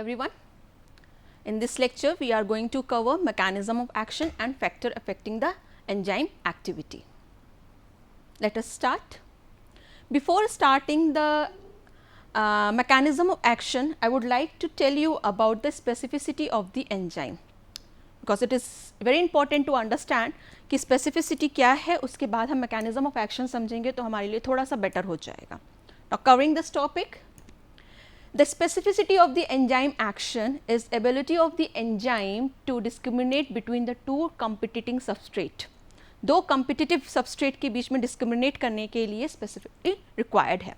everyone. In this lecture, we are going to cover mechanism of action and factor affecting the enzyme activity. Let us start. Before starting the mechanism of action, I would like to tell you about the specificity of the enzyme, because it is very important to understand कि specificity क्या है, उसके बाद हम mechanism of action समझेंगे तो हमारे लिए थोड़ा सा better हो जाएगा. Now covering this topic, the specificity of the enzyme action is ability of the enzyme to discriminate between the two competing substrate. दो competitive substrate के बीच में discriminate करने के लिए specificity required है.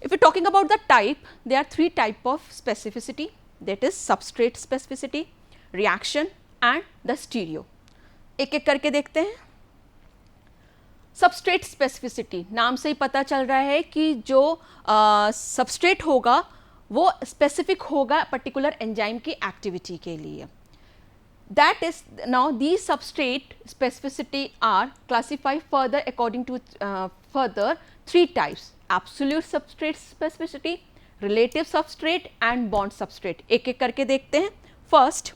If we are talking about the type, there are three type of specificity, that is substrate specificity, reaction and the stereo. एक एक करके देखते हैं. सबस्ट्रेट स्पेसिफिसिटी, नाम से ही पता चल रहा है कि जो सबस्ट्रेट होगा वो स्पेसिफिक होगा पर्टिकुलर एंजाइम की एक्टिविटी के लिए. That is now these substrate specificity are classified further according to further three types: absolute substrate specificity, relative substrate and bond substrate. एक एक करके देखते हैं. First,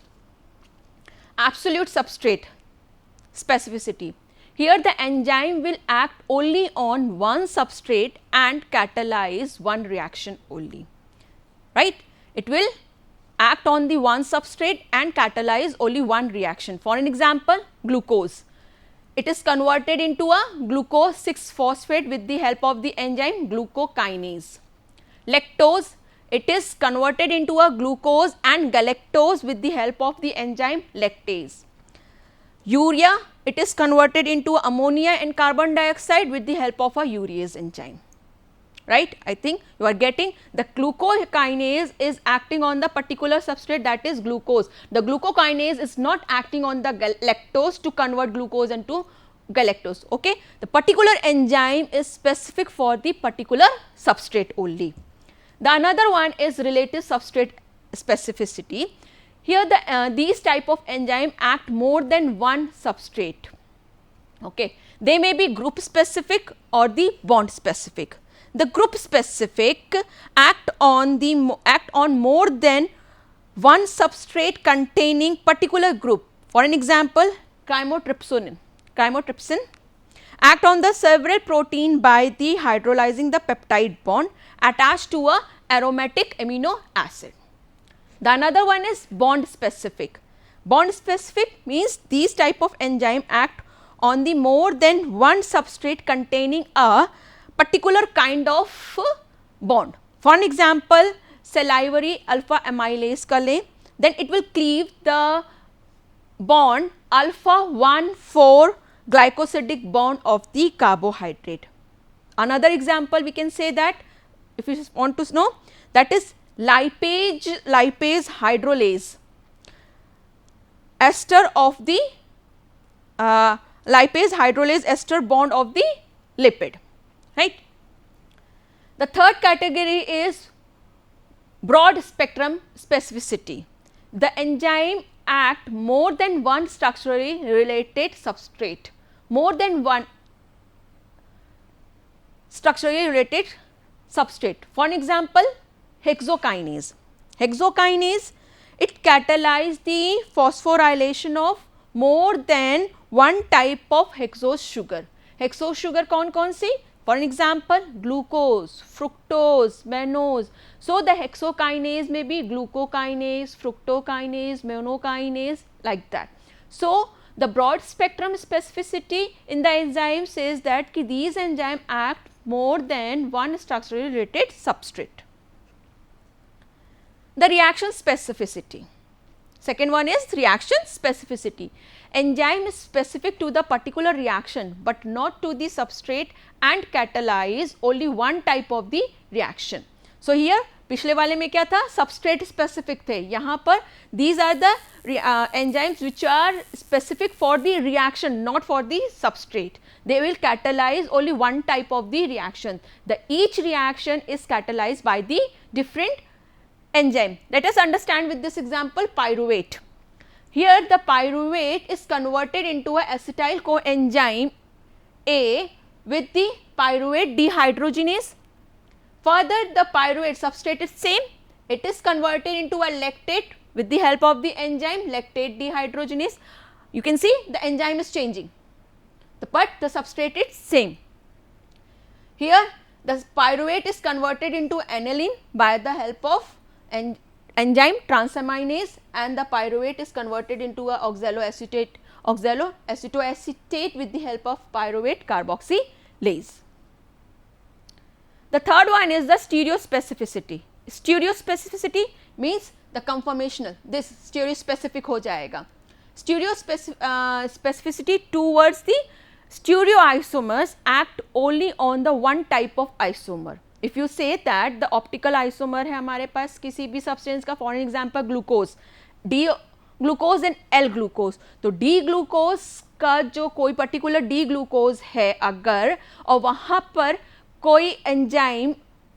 absolute substrate specificity. Here the enzyme will act only on one substrate and catalyze one reaction only, right? It will act on the one substrate and catalyze only one reaction. For an example, glucose. It is converted into a glucose 6-phosphate with the help of the enzyme glucokinase. Lactose, it is converted into a glucose and galactose with the help of the enzyme lactase. Urea, it is converted into ammonia and carbon dioxide with the help of a urease enzyme, right? I think you are getting the glucokinase is acting on the particular substrate, that is glucose. The glucokinase is not acting on the lactose to convert glucose into galactose. Okay, the particular enzyme is specific for the particular substrate only. The another one is relative substrate specificity. Here these type of enzyme act more than one substrate. Okay, they may be group specific or the bond specific. The group specific act on more than one substrate containing particular group. For an example, chymotrypsin act on the several protein by the hydrolyzing the peptide bond attached to a aromatic amino acid. The another one is bond specific. Bond specific means these type of enzyme act on the more than one substrate containing a particular kind of bond. For an example, salivary alpha amylase ka le, then it will cleave the bond alpha 1,4 glycosidic bond of the carbohydrate. Another example we can say that, if you want to know, that is lipase hydrolase ester of the lipase hydrolase ester bond of the lipid, right? The third category is broad spectrum specificity. The enzyme act more than one structurally related substrate, more than one structurally related substrate. For an example, hexokinase. Hexokinase, it catalyzes the phosphorylation of more than one type of hexose sugar. Hexose sugar कौन सी? For an example, glucose, fructose, mannose. So the hexokinase may be glucokinase, fructokinase, mannokinase, like that. So the broad spectrum specificity in the enzyme says that these enzymes act more than one structurally related substrate. The reaction specificity. Second one is reaction specificity. Enzyme is specific to the particular reaction but not to the substrate and catalyze only one type of the reaction. So here पिछले वाले में क्या था? Substrate specific थे. यहाँ पर these are the enzymes which are specific for the reaction, not for the substrate. They will catalyze only one type of the reaction. Each reaction is catalyzed by the different enzyme. Let us understand with this example pyruvate. Here the pyruvate is converted into a acetyl coenzyme A with the pyruvate dehydrogenase. Further the pyruvate substrate is same, it is converted into a lactate with the help of the enzyme lactate dehydrogenase. You can see the enzyme is changing, but the substrate is same. Here the pyruvate is converted into aniline by the help of enzyme transaminase, and the pyruvate is converted into a oxaloacetate with the help of pyruvate carboxylase. The third one is the stereospecificity. Stereospecificity means the conformational, this stereospecific हो जाएगा. Stereospecificity towards the stereoisomers act only on the one type of isomer. If you say that the optical isomer है हमारे पास किसी भी substance का, for example glucose, D glucose and L glucose, तो D glucose का जो कोई particular D glucose है अगर, और वहाँ पर कोई एंजाइम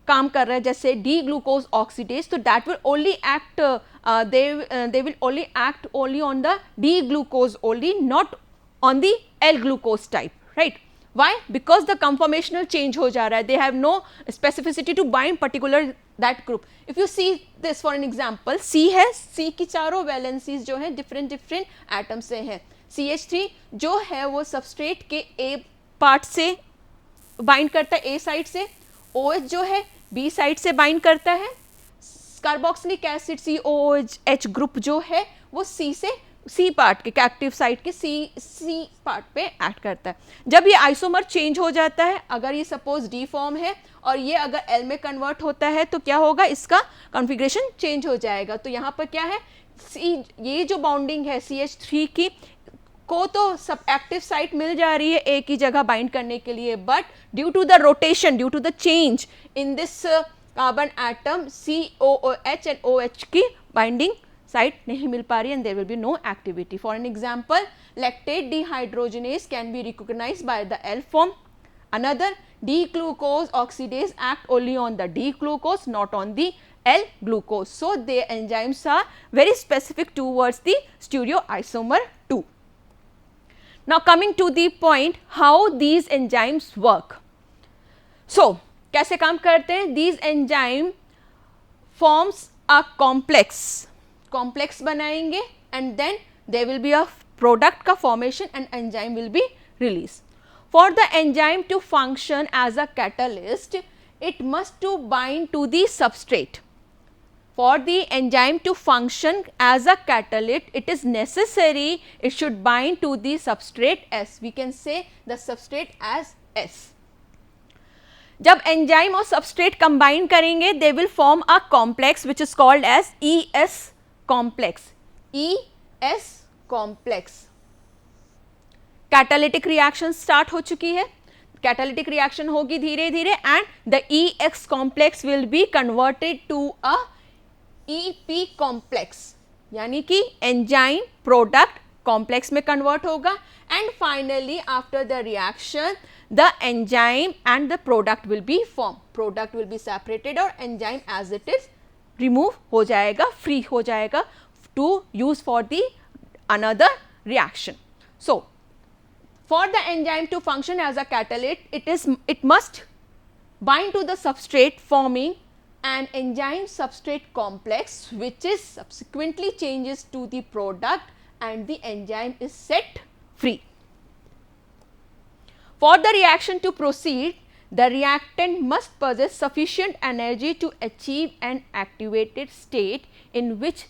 काम कर रहा है जैसे डी ग्लूकोज ऑक्सीडेज, तो that will only act, they will only act only on the D glucose only, not on the L glucose type, right. Why? Because the conformational change हो जा रहा है, they have no specificity to bind particular that group. If you see this for an example, see है, see की चारों valencies जो है different different atom से हैं. CH3 जो है वो सबस्ट्रेट के ए पार्ट से बाइंड करता है, ए साइड से. OH जो है बी साइड से बाइंड करता है. कार्बोक्सिलिक एसिड COOH ग्रुप जो है वो सी से, सी पार्ट के एक्टिव साइड के सी पार्ट पे एक्ट करता है. जब ये आइसोमर चेंज हो जाता है, अगर ये सपोज डी फॉर्म है और ये अगर एल में कन्वर्ट होता है तो क्या होगा, इसका कॉन्फ़िगरेशन चेंज हो जाएगा. तो यहाँ पर क्या है, ये जो बाउंडिंग है CH3 की को तो सब एक्टिव साइट मिल जा रही है ए की जगह बाइंड करने के लिए, but due to the rotation, due to the change in this carbon atom COOH and OH की बाइंडिंग साइट नहीं मिल पा रही, and there will be no activity. For an example, lactate dehydrogenase can be recognized by the L form. Another, D-glucose oxidase act only on the D-glucose, not on the L-glucose. So their enzymes are very specific towards the stereoisomer 2. Now coming to the point how these enzymes work. So कैसे काम करते हैं? These enzyme forms a complex बनाएंगे, and then there will be a product का formation and enzyme will be released. For the enzyme to function as a catalyst, it must to bind to the substrate. For the enzyme to function as a catalyst, it is necessary it should bind to the substrate S. We can say the substrate as S. जब enzyme और substrate combine करेंगे, they will form a complex which is called as ES complex. ES complex. Catalytic reaction start हो चुकी है. Catalytic reaction होगी धीरे धीरे, and the EX complex will be converted to a EP complex, यानी कि enzyme product complex में convert होगा, and finally after the reaction the enzyme and the product will be form. Product will be separated और enzyme as it is remove हो जाएगा, free हो जाएगा to use for the another reaction. So for the enzyme to function as a catalyst, it must bind to the substrate forming an enzyme substrate complex which is subsequently changes to the product and the enzyme is set free. For the reaction to proceed, the reactant must possess sufficient energy to achieve an activated state in which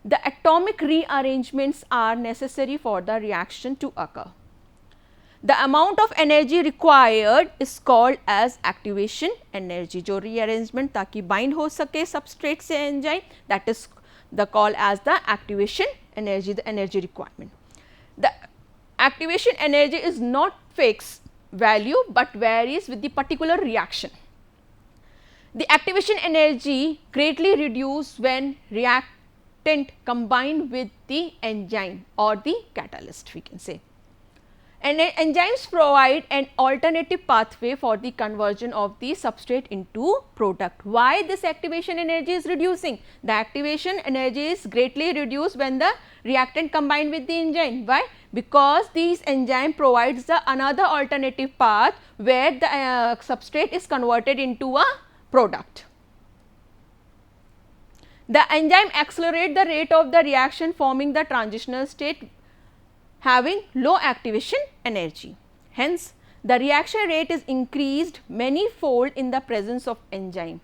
the atomic rearrangements are necessary for the reaction to occur. The amount of energy required is called as activation energy. जो rearrangement ताकि bind हो सके substrate से enzyme, that is the call as the activation energy, the energy requirement. The activation energy is not fixed value but varies with the particular reaction. The activation energy greatly reduces when reactant combined with the enzyme or the catalyst, we can say. And enzymes provide an alternative pathway for the conversion of the substrate into product. Why this activation energy is reducing? The activation energy is greatly reduced when the reactant combined with the enzyme. Why? Because these enzyme provides the another alternative path where the substrate is converted into a product. The enzyme accelerate the rate of the reaction, forming the transitional state having low activation energy. Hence, the reaction rate is increased many-fold in the presence of enzyme.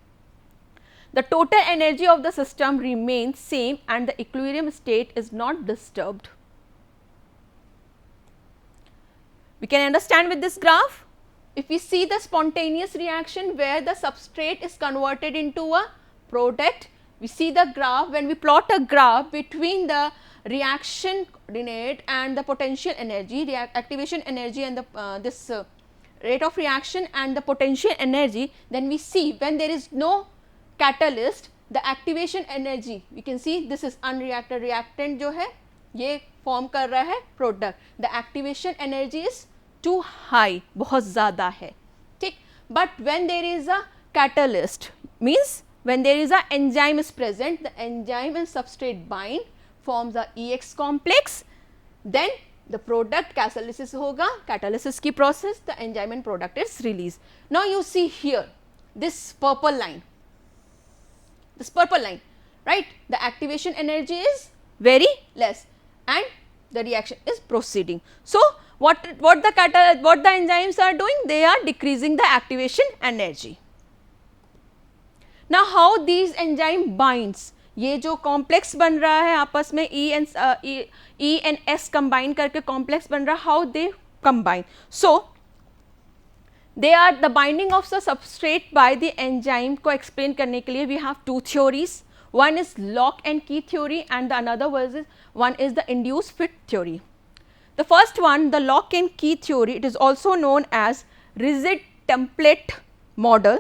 The total energy of the system remains same and the equilibrium state is not disturbed. We can understand with this graph. If we see the spontaneous reaction where the substrate is converted into a product, we see the graph. When we plot a graph between the reaction coordinate and the potential energy, activation energy and the rate of reaction and the potential energy, then we see when there is no catalyst, the activation energy, we can see this is unreacted, reactant जो है ये form कर रहा है product, the activation energy is too high, बहुत ज़्यादा है, ठीक. But when there is a catalyst, means when there is a enzyme is present, the enzyme and substrate bind, forms a EX complex, then the product catalysis होगा, catalysis की process, the enzyme and product is released. Now you see here this purple line, right, the activation energy is very less and the reaction is proceeding. So what the enzymes are doing, they are decreasing the activation energy. Now how these enzyme binds, ये जो complex बन रहा है आपस में E and S combine करके complex बन रहा है, how they combine. So they are the binding of the substrate by the enzyme को explain करने के लिए we have two theories. One is lock and key theory and the another one is the induced fit theory. The first one, the lock and key theory, it is also known as rigid template model.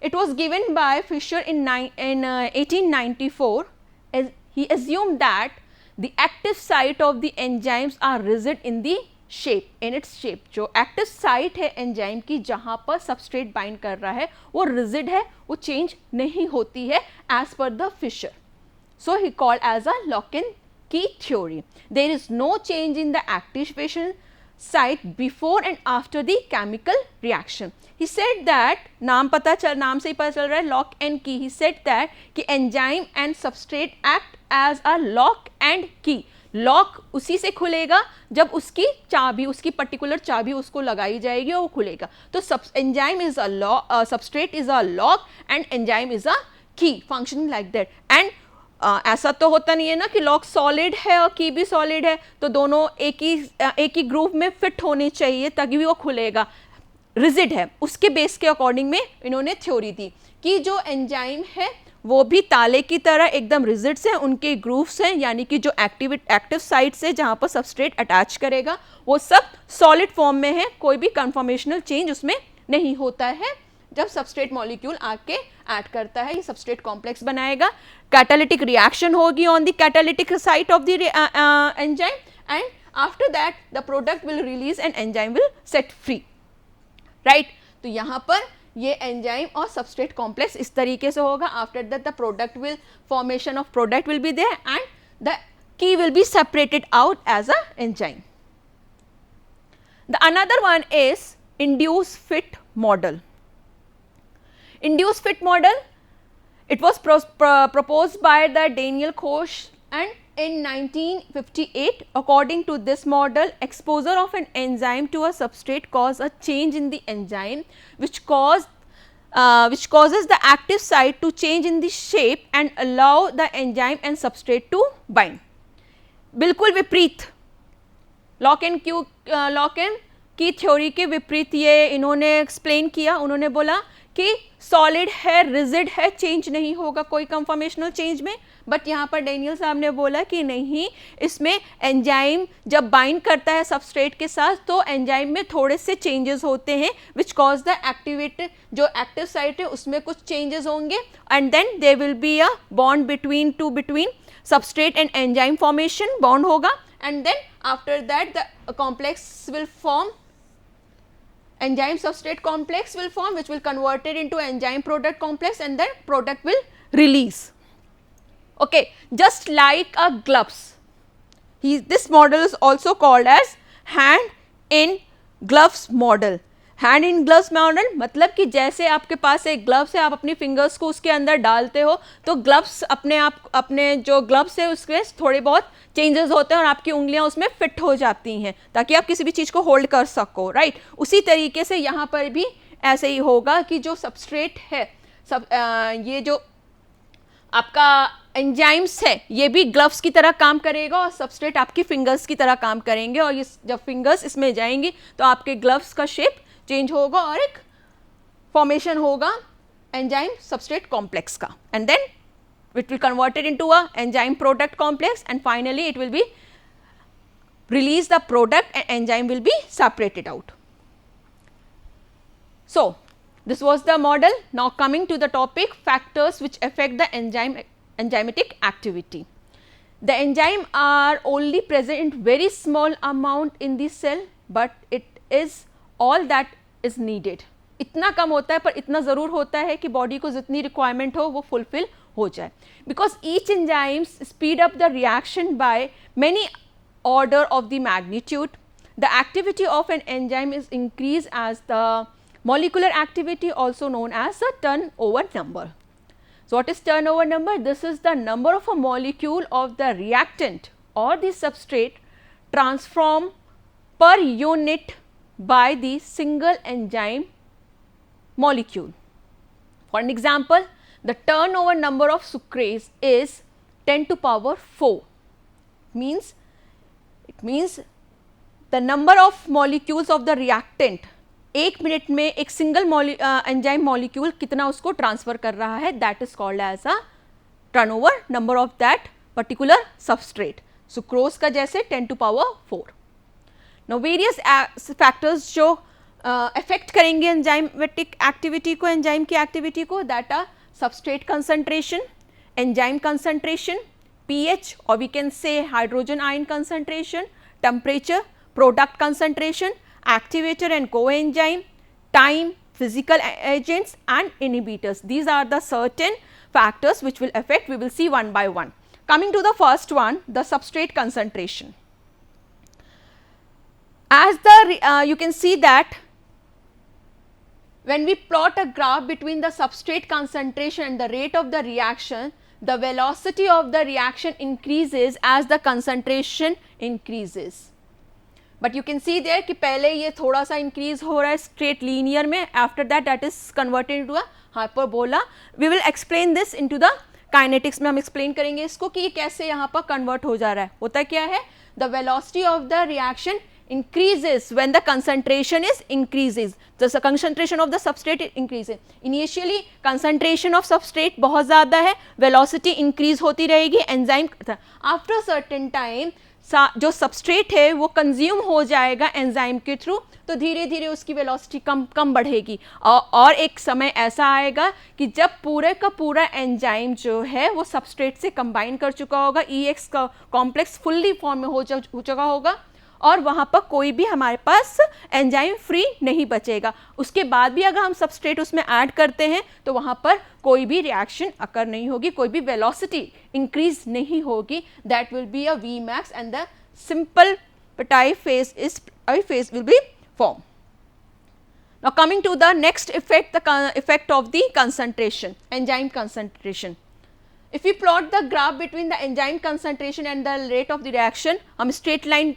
It was given by Fischer in 1894. As he assumed that the active site of the enzymes are rigid in the shape, in its shape. जो active site है enzyme की जहाँ पर substrate bind कर रहा है वो rigid है, वो change नहीं होती है as per the Fischer. So he called as a lock and key theory. There is no change in the activation site before and after the chemical reaction. He said that नाम से ही पता चल रहा है lock and key. He said that कि enzyme and substrate act as a lock and key. Lock उसी से खुलेगा जब उसकी चाबी, उसकी पर्टिकुलर चाबी उसको लगाई जाएगी और वो खुलेगा. तो enzyme is a lock, substrate is a lock and enzyme is a की, फंक्शनिंग लाइक दैट. एंड ऐसा तो होता नहीं है ना कि लॉक सॉलिड है और की भी सॉलिड है, तो दोनों एक ही ग्रुप में फिट होने चाहिए तभी वो खुलेगा. रिजिड है, उसके बेस के अकॉर्डिंग में इन्होंने थ्योरी दी कि जो एंजाइम है वो भी ताले की तरह एकदम रिजिड्स हैं, उनके ग्रूव्स हैं, यानी कि जो एक्टिव साइट्स है जहाँ पर सबस्ट्रेट अटैच करेगा वो सब सॉलिड फॉर्म में है, कोई भी कन्फॉर्मेशनल चेंज उसमें नहीं होता है. जब सबस्ट्रेट मॉलिक्यूल आके ऐड करता है, ये सबस्ट्रेट कॉम्प्लेक्स बनाएगा, कैटालिटिक रिएक्शन होगी on the catalytic site of the enzyme and after that the product will release and enzyme will set free, right. तो यहाँ पर ये एंजाइम और सबस्ट्रेट कॉम्प्लेक्स इस तरीके से होगा. After that the product will, formation of product will be there and the key will be separated out as a enzyme. The another one is induced fit model. Induced fit model, it was proposed by the Daniel Koch and in 1958. According to this model, exposure of an enzyme to a substrate cause a change in the enzyme which causes the active site to change in the shape and allow the enzyme and substrate to bind. बिल्कुल विपरीत, lock and की theory के विपरीत ये इन्होंने explain किया. उन्होंने बोला कि सॉलिड है, रिजिड है, चेंज नहीं होगा कोई कंफर्मेशनल चेंज में. बट यहाँ पर डेनियल साहब ने बोला कि नहीं, इसमें एंजाइम जब बाइंड करता है सबस्ट्रेट के साथ तो एंजाइम में थोड़े से चेंजेस होते हैं विच कॉज द एक्टिवेटेड, जो एक्टिव साइट है उसमें कुछ चेंजेस होंगे and then there will be a bond between substrate and enzyme formation, bond होगा and then after that the complex will form, enzyme substrate complex will form which will convert it into enzyme product complex and then product will release. Okay, just like a gloves, this model is also called as hand in gloves model. Hand in gloves model मतलब कि जैसे आपके पास एक gloves है, आप अपनी fingers को उसके अंदर डालते हो तो ग्लव्स अपने जो ग्लव्स है उसके थोड़े बहुत चेंजेस होते हैं और आपकी उंगलियां उसमें फिट हो जाती हैं ताकि आप किसी भी चीज़ को होल्ड कर सको, राइट। उसी तरीके से यहाँ पर भी ऐसे ही होगा कि जो सबस्ट्रेट है ये जो आपका एंजाइम्स है ये भी ग्लव्स की तरह काम करेगा और सबस्ट्रेट आपकी फिंगर्स की तरह काम करेंगे और ये जब फिंगर्स इसमें जाएंगी तो आपके ग्लव्स का शेप चेंज होगा और एक फॉर्मेशन होगा एंजाइम सबस्ट्रेट कॉम्प्लेक्स का, and then it will convert it into a enzyme product complex and finally it will be release the product and enzyme will be separated out. So this was the model. Now coming to the topic, factors which affect the enzymatic activity. The enzyme are only present in very small amount in the cell but it is all that is needed. इतना कम होता है पर इतना ज़रूर होता है कि body को जितनी रिक्वायरमेंट हो वो फुलफिल हो जाए, because each enzymes speed up the reaction by many order of the magnitude. The activity of an enzyme is increase as the molecular activity, also known as the turnover number. So what is turnover number? This is the number of a molecule of the reactant or the substrate transformed per unit by the single enzyme molecule. For an example, the turnover number of sucrase is 10 to power 4. It means the number of molecules of the reactant एक minute में एक single enzyme molecule कितना उसको transfer कर रहा है, that is called as a turnover number of that particular substrate. Sucrose का जैसे 10 to power 4. Now various factors जो अफेक्ट करेंगे एंजाइमेटिक एक्टिविटी को, एंजाइम की एक्टिविटी को, that are substrate concentration, enzyme concentration, pH और we can say hydrogen ion concentration, temperature, product concentration, activator and coenzyme, time, physical agents and inhibitors. These are the certain factors which will affect. We will see one by one. Coming to the first one, the substrate concentration. As you can see that when we plot a graph between the substrate concentration and the rate of the reaction, the velocity of the reaction increases as the concentration increases. But you can see there कि पहले ये थोड़ा सा increase हो रहा है straight linear में, after that is converted into a hyperbola. We will explain this into the kinetics में हम एक्सप्लेन करेंगे इसको कि ये कैसे यहाँ पर कन्वर्ट हो जा रहा है. होता क्या है, the velocity of the reaction increases when the concentration is increases, the concentration of the substrate increases. Initially concentration of substrate बहुत ज़्यादा है, velocity increase होती रहेगी, enzyme after certain time जो सबस्ट्रेट है वो कंज्यूम हो जाएगा एंजाइम के थ्रू, तो धीरे धीरे उसकी वेलोसिटी कम बढ़ेगी और एक समय ऐसा आएगा कि जब पूरे का पूरा एंजाइम जो है वो सबस्ट्रेट से कंबाइन कर चुका होगा, EX का कॉम्प्लेक्स फुल्ली फॉर्म में हो चुका होगा और वहाँ पर कोई भी हमारे पास एंजाइम फ्री नहीं बचेगा. उसके बाद भी अगर हम सबस्ट्रेट उसमें ऐड करते हैं तो वहाँ पर कोई भी रिएक्शन अकर नहीं होगी, कोई भी वेलोसिटी इंक्रीज नहीं होगी. That will be a Vmax and the simple Petain phase will be formed. Now coming to the next effect, the effect of the concentration, enzyme concentration. If we plot the graph between the enzyme concentration and the rate of the reaction, हम straight line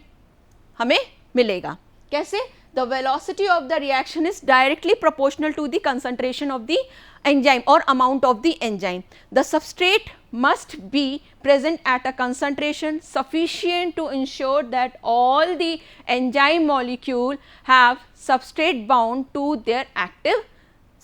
हमें मिलेगा. कैसे? The velocity of the reaction is directly proportional to the concentration of the enzyme or amount of the enzyme. The substrate must be present at a concentration sufficient to ensure that all the enzyme molecule have substrate bound to their active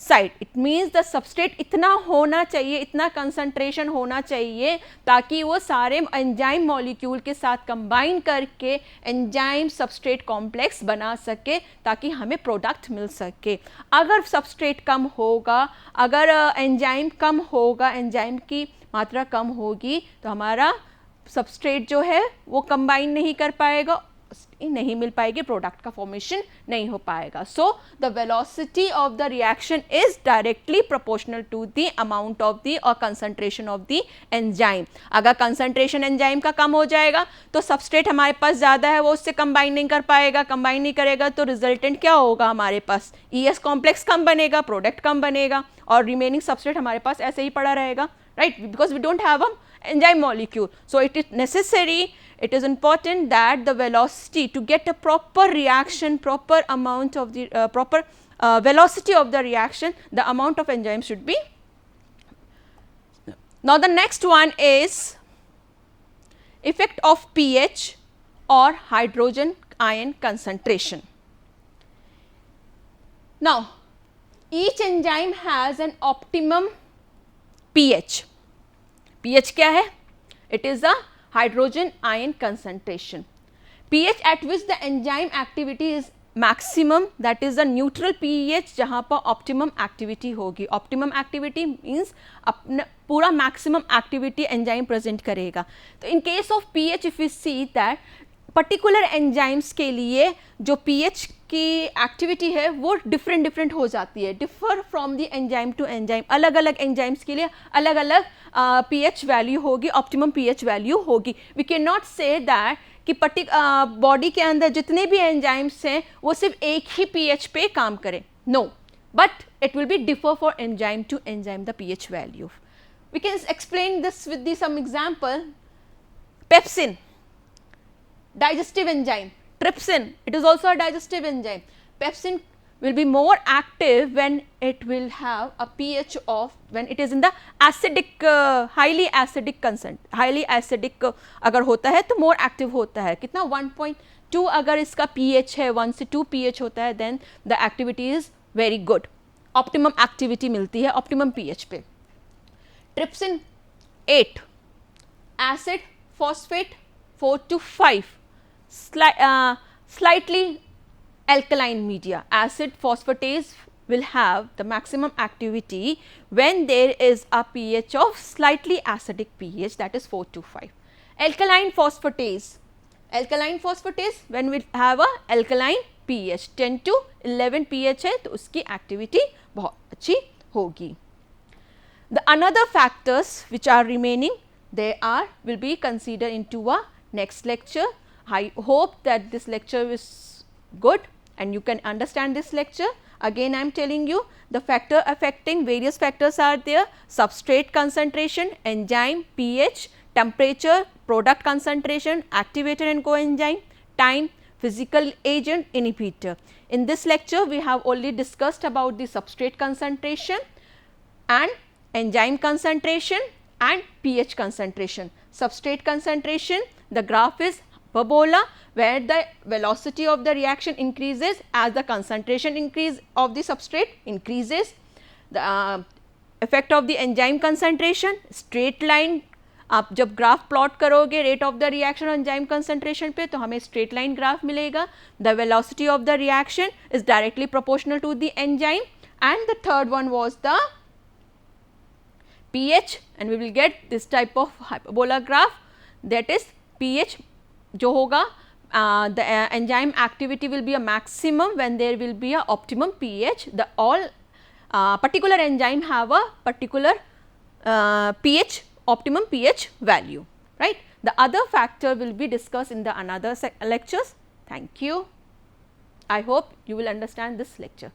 site. It means the substrate इतना होना चाहिए, इतना concentration होना चाहिए ताकि वो सारे enzyme molecule के साथ combine करके enzyme substrate complex बना सके ताकि हमें product मिल सके. अगर substrate कम होगा, अगर enzyme कम होगा, enzyme की मात्रा कम होगी तो हमारा substrate जो है वो combine नहीं कर पाएगा, वेलोसिटी नहीं मिल पाएगी, प्रोडक्ट का फॉर्मेशन नहीं हो पाएगा. So the velocity of the reaction is directly proportional to the amount of the और कंसंट्रेशन ऑफ द एंजाइम. अगर कंसंट्रेशन एंजाइम का कम हो जाएगा तो सबस्ट्रेट हमारे पास ज़्यादा है, वो उससे कंबाइन नहीं कर पाएगा, कंबाइन नहीं करेगा तो रिजल्टेंट क्या होगा, हमारे पास ES कॉम्प्लेक्स कम बनेगा, प्रोडक्ट कम बनेगा और रिमेनिंग सबस्ट्रेट हमारे पास ऐसे ही पड़ा रहेगा, right, because we don't have a enzyme molecule. So it is necessary, it is important that the velocity, to get a proper reaction, proper amount of the proper velocity of the reaction, the amount of enzyme should be. Now the next one is effect of pH or hydrogen ion concentration. Now each enzyme has an optimum pH. pH क्या है? It is a hydrogen ion concentration. pH at which the enzyme activity is maximum, that is the neutral pH जहाँ पर optimum activity होगी. Optimum activity means अपना पूरा maximum activity enzyme present करेगा. तो in case of pH if we see that particular enzymes के लिए जो पीएच की एक्टिविटी है वो डिफरेंट हो जाती है, differ from the enzyme to enzyme. अलग अलग एंजाइम्स के लिए अलग अलग पीएच वैल्यू होगी, ऑप्टिमम पीएच वैल्यू होगी. We can not say that कि बॉडी के अंदर जितने भी एंजाइम्स हैं वो सिर्फ एक ही पीएच पे काम करें. No, but it will be differ for enzyme to enzyme the pH value. We can explain this with the some example. Pepsin, digestive enzyme. Trypsin, it is also a digestive enzyme. Pepsin will be more active when it will have a pH of, when it is in the acidic, highly acidic consent, highly acidic अगर होता है तो more active होता है. कितना 1.2 अगर इसका pH है, 1 से 2 pH होता है, then the activity is very good. Optimum activity मिलती है optimum pH पे. Trypsin 8, acid phosphate 4 to 5. Slightly alkaline media. Acid phosphatase will have the maximum activity when there is a pH of slightly acidic pH, that is 4 to 5. Alkaline phosphatase when we have a alkaline pH 10 to 11 pH है तो उसकी activity बहुत अच्छी होगी. The another factors which are remaining, they will be considered into a next lecture. I hope that this lecture is good and you can understand this lecture. Again I am telling you the factor affecting, various factors are there: substrate concentration, enzyme, pH, temperature, product concentration, activator and coenzyme, time, physical agent, inhibitor. In this lecture we have only discussed about the substrate concentration and enzyme concentration and pH concentration. Substrate concentration, the graph is parabola where the velocity of the reaction increases as the concentration increase of the substrate increases. The effect of the enzyme concentration, straight line. आप जब graph plot करोगे rate of the reaction enzyme concentration पे तो हमें straight line graph मिलेगा. The velocity of the reaction is directly proportional to the enzyme. And the third one was the pH and we will get this type of hyperbola graph, that is pH जो होगा the enzyme activity will be a maximum when there will be a optimum pH. The all particular enzyme have a particular pH, optimum pH value, right. The other factor will be discussed in the another lectures. Thank you. I hope you will understand this lecture.